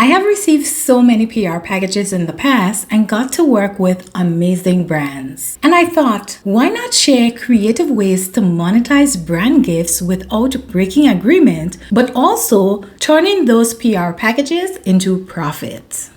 I have received so many PR packages in the past and got to work with amazing brands. And I thought, why not share creative ways to monetize brand gifts without breaking agreement, but also turning those PR packages into profit?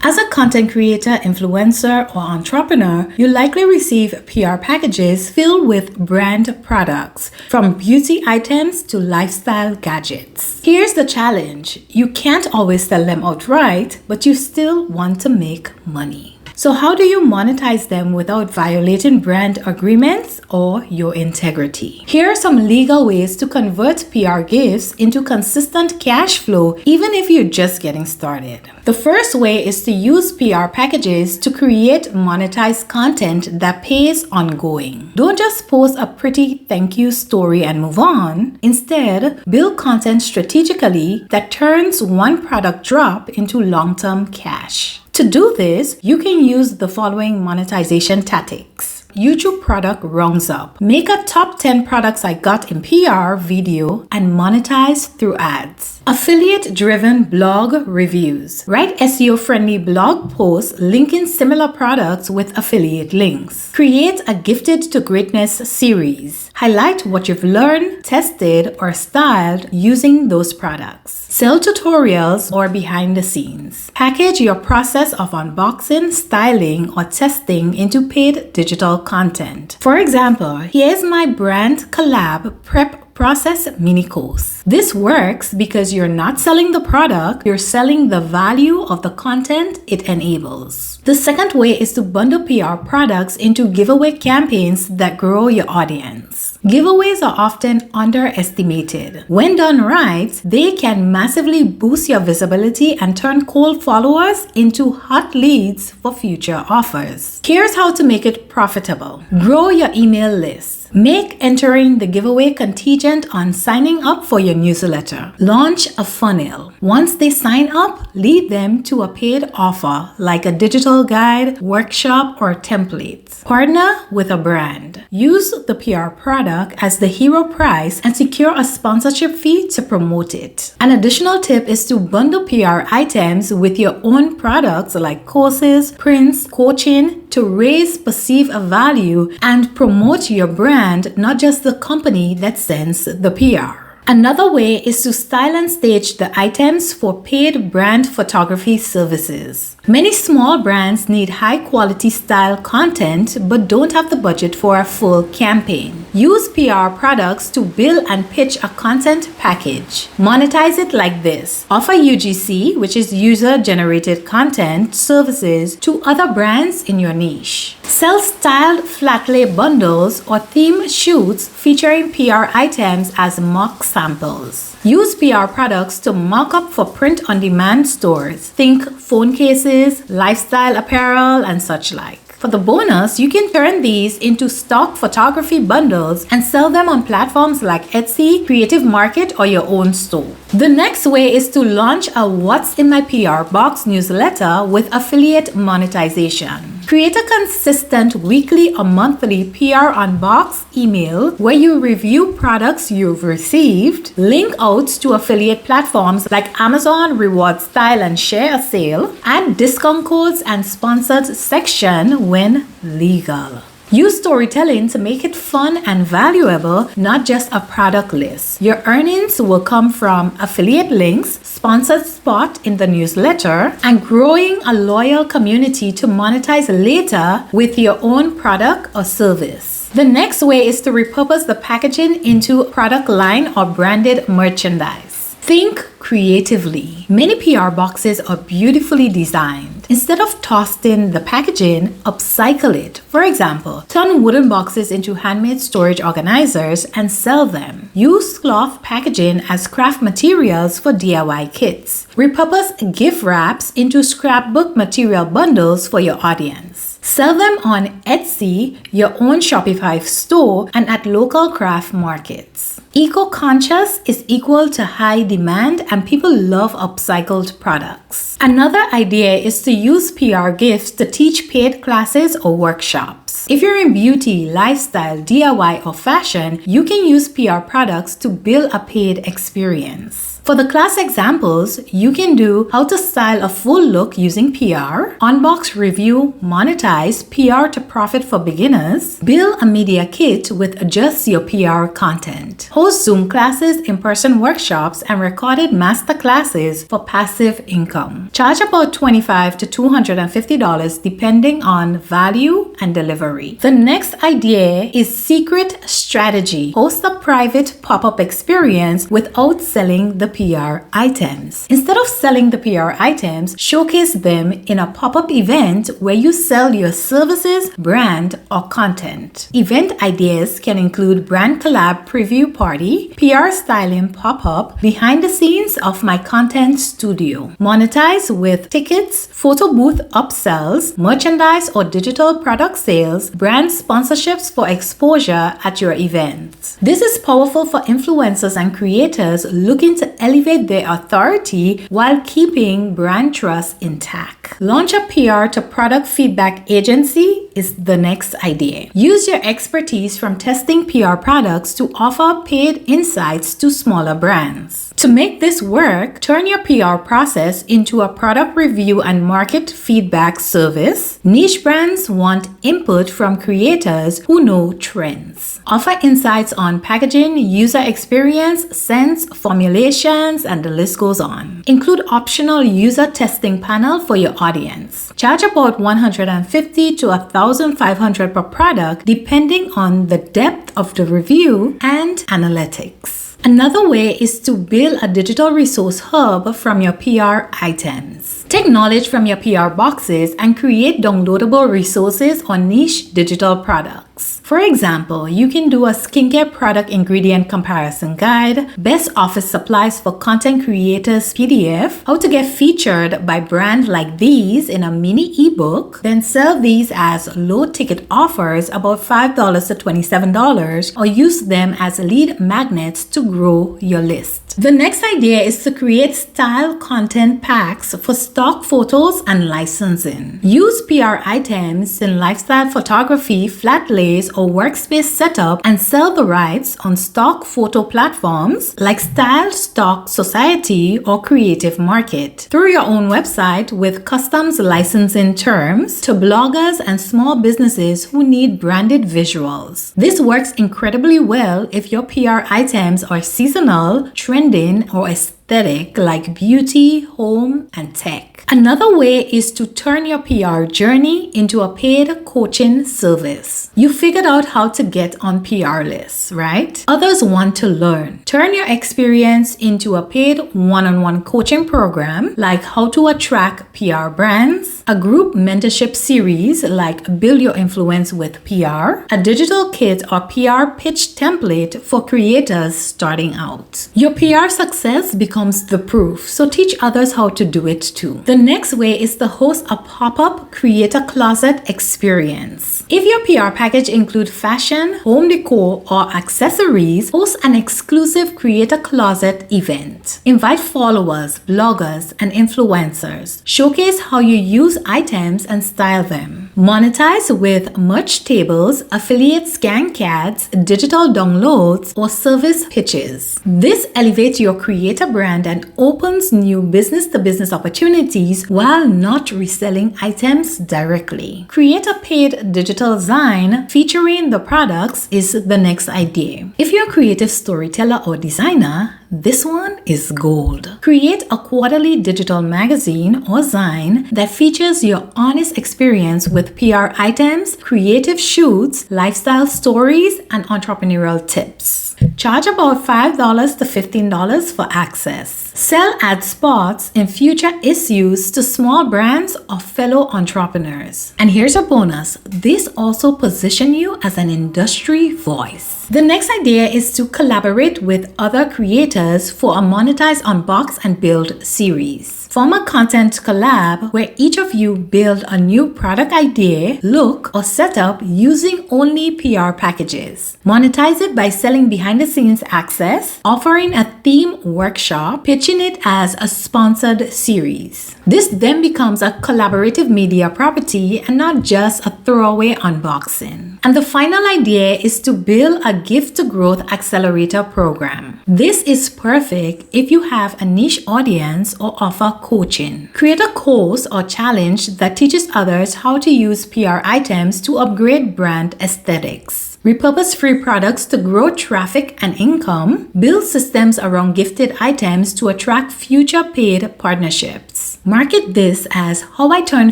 As a content creator, influencer, or entrepreneur, you likely receive PR packages filled with brand products, from beauty items to lifestyle gadgets. Here's the challenge. You can't always sell them outright, but you still want to make money. So how do you monetize them without violating brand agreements or your integrity? Here are some legal ways to convert PR gifts into consistent cash flow, even if you're just getting started. The first way is to use PR packages to create monetized content that pays ongoing. Don't just post a pretty thank you story and move on. Instead, build content strategically that turns one product drop into long-term cash. To do this, you can use the following monetization tactics. YouTube product roundup. Make a top 10 products I got in PR video and monetize through ads. Affiliate-driven blog reviews. Write SEO-friendly blog posts linking similar products with affiliate links. Create a Gifted to Greatness series. Highlight what you've learned, tested, or styled using those products. Sell tutorials or behind the scenes. Package your process of unboxing, styling, or testing into paid digital content. For example, here's my brand collab prep process mini course. This works because you're not selling the product, you're selling the value of the content it enables. The second way is to bundle PR products into giveaway campaigns that grow your audience. Giveaways are often underestimated. When done right, they can massively boost your visibility and turn cold followers into hot leads for future offers. Here's how to make it profitable. Grow your email list. Make entering the giveaway contingent on signing up for your newsletter. Launch a funnel. Once they sign up, lead them to a paid offer like a digital guide, workshop, or template. Partner with a brand. Use the PR product as the hero prize and secure a sponsorship fee to promote it. An additional tip is to bundle PR items with your own products like courses, prints, coaching to raise perceived value and promote your brand, not just the company that sends the PR. Another way is to style and stage the items for paid brand photography services. Many small brands need high-quality style content but don't have the budget for a full campaign. Use PR products to build and pitch a content package. Monetize it like this. Offer UGC, which is user-generated content, services to other brands in your niche. Sell styled flat lay bundles or theme shoots featuring PR items as mock samples. Use PR products to mock up for print-on-demand stores. Think phone cases, lifestyle apparel, and such like. For the bonus, you can turn these into stock photography bundles and sell them on platforms like Etsy, Creative Market, or your own store. The next way is to launch a What's in My PR Box newsletter with affiliate monetization. Create a consistent weekly or monthly PR Unbox email where you review products you've received, link out to affiliate platforms like Amazon, Reward Style, and Share a Sale, add discount codes and sponsored section when legal. Use storytelling to make it fun and valuable, not just a product list. Your earnings will come from affiliate links, sponsored spot in the newsletter, and growing a loyal community to monetize later with your own product or service. The next way is to repurpose the packaging into a product line or branded merchandise. Think creatively. Many PR boxes are beautifully designed. Instead of tossing the packaging, upcycle it. For example, turn wooden boxes into handmade storage organizers and sell them. Use cloth packaging as craft materials for DIY kits. Repurpose gift wraps into scrapbook material bundles for your audience. Sell them on Etsy, your own Shopify store, and at local craft markets. Eco-conscious is equal to high demand, and people love upcycled products. Another idea is to use PR gifts to teach paid classes or workshops. If you're in beauty, lifestyle, DIY, or fashion, you can use PR products to build a paid experience. For the class examples, you can do how to style a full look using PR, unbox, review, monetize, PR to profit for beginners, build a media kit with just your PR content, host Zoom classes, in-person workshops, and recorded master classes for passive income. Charge about $25 to $250 depending on value and delivery. The next idea is secret strategy. Host a private pop-up experience without selling the PR items. Instead of selling the PR items, showcase them in a pop-up event where you sell your services, brand, or content. Event ideas can include brand collab preview party, PR styling pop-up, behind the scenes of my content studio. Monetize with tickets, photo booth upsells, merchandise or digital product sales, brand sponsorships for exposure at your events. This is powerful for influencers and creators looking to elevate their authority while keeping brand trust intact. Launch a PR to product feedback agency is the next idea. Use your expertise from testing PR products to offer paid insights to smaller brands. To make this work, turn your PR process into a product review and market feedback service. Niche brands want input from creators who know trends. Offer insights on packaging, user experience, scents, formulations, and the list goes on. Include optional user testing panel for your audience. Charge about $150 to $1,500 per product depending on the depth of the review and analytics. Another way is to build a digital resource hub from your PR items. Take knowledge from your PR boxes and create downloadable resources on niche digital products. For example, you can do a skincare product ingredient comparison guide, best office supplies for content creators PDF, how to get featured by brands like these in a mini ebook, then sell these as low ticket offers about $5 to $27 or use them as lead magnets to grow your list. The next idea is to create style content packs for stock photos and licensing. Use PR items in lifestyle photography, flat lays, or workspace setup and sell the rights on stock photo platforms like Style Stock Society or Creative Market through your own website with customs licensing terms to bloggers and small businesses who need branded visuals. This works incredibly well if your PR items are seasonal, trending, or aesthetic like beauty, home, and tech. Another way is to turn your PR journey into a paid coaching service. You figured out how to get on PR lists, right? Others want to learn. Turn your experience into a paid one-on-one coaching program like how to attract PR brands, a group mentorship series like Build Your Influence with PR, a digital kit or PR pitch template for creators starting out. Your PR success becomes the proof, so teach others how to do it too. The next way is to host a pop-up creator closet experience. If your PR package includes fashion, home decor, or accessories, host an exclusive creator closet event. Invite followers, bloggers, and influencers. Showcase how you use items and style them. Monetize with merch tables, affiliate scan cards, digital downloads, or service pitches. This elevates your creator brand and opens new business-to-business opportunities while not reselling items directly. Create a paid digital zine featuring the products is the next idea. If you're a creative storyteller or designer, this one is gold. Create a quarterly digital magazine or zine that features your honest experience with PR items, creative shoots, lifestyle stories, and entrepreneurial tips. Charge about $5 to $15 for access. Sell ad spots in future issues to small brands or fellow entrepreneurs. And here's a bonus. This also positions you as an industry voice. The next idea is to collaborate with other creators for a monetize, unbox, and build series. Form a content collab where each of you build a new product idea, look, or setup using only PR packages. Monetize it by selling behind the scenes access, offering a theme workshop, pitching it as a sponsored series. This then becomes a collaborative media property and not just a throwaway unboxing. And the final idea is to build a gift to growth accelerator program. This is perfect if you have a niche audience or offer coaching. Create a course or challenge that teaches others how to use PR items to upgrade brand aesthetics. Repurpose free products to grow traffic and income. Build systems around gifted items to attract future paid partnerships. Market this as how I turn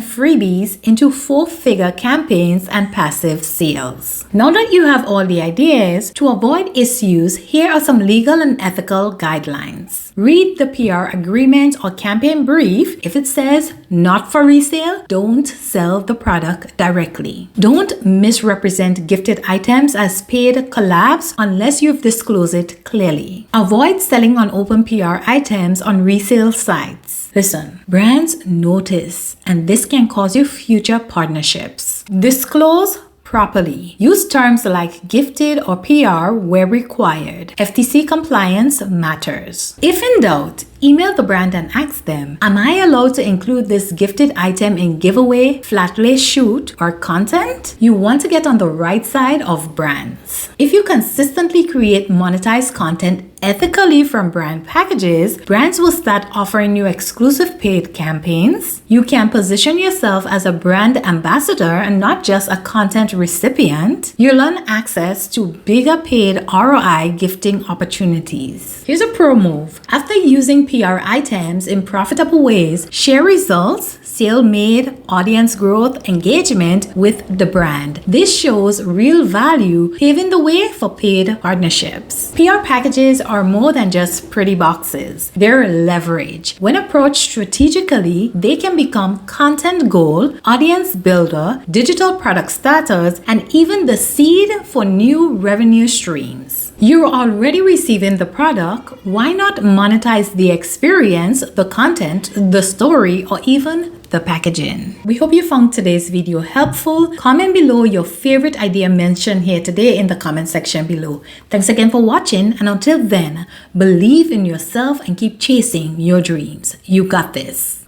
freebies into 4-figure campaigns and passive sales. Now that you have all the ideas, to avoid issues, here are some legal and ethical guidelines. Read the PR agreement or campaign brief. If it says not for resale, don't sell the product directly. Don't misrepresent gifted items as paid collabs unless you've disclosed it clearly. Avoid selling on open PR items on resale sites. Listen, brands notice, and this can cause you future partnerships. Disclose properly. Use terms like gifted or PR where required. FTC compliance matters. If in doubt, email the brand and ask them, am I allowed to include this gifted item in giveaway, flat lay shoot, or content? You want to get on the right side of brands. If you consistently create monetized content ethically from brand packages, brands will start offering you exclusive paid campaigns. You can position yourself as a brand ambassador and not just a content recipient. You'll earn access to bigger paid ROI gifting opportunities. Here's a pro move. After using PR items in profitable ways, share results, sale made, audience growth, engagement with the brand. This shows real value, paving the way for paid partnerships. PR packages are more than just pretty boxes. They're leverage. When approached strategically, they can become content gold, audience builder, digital product starters, and even the seed for new revenue streams. You're already receiving the product. Why not monetize the experience, the content, the story, or even the packaging? We hope you found today's video helpful. Comment below your favorite idea mentioned here today in the comment section below. Thanks again for watching, and until then, believe in yourself and keep chasing your dreams. You got this.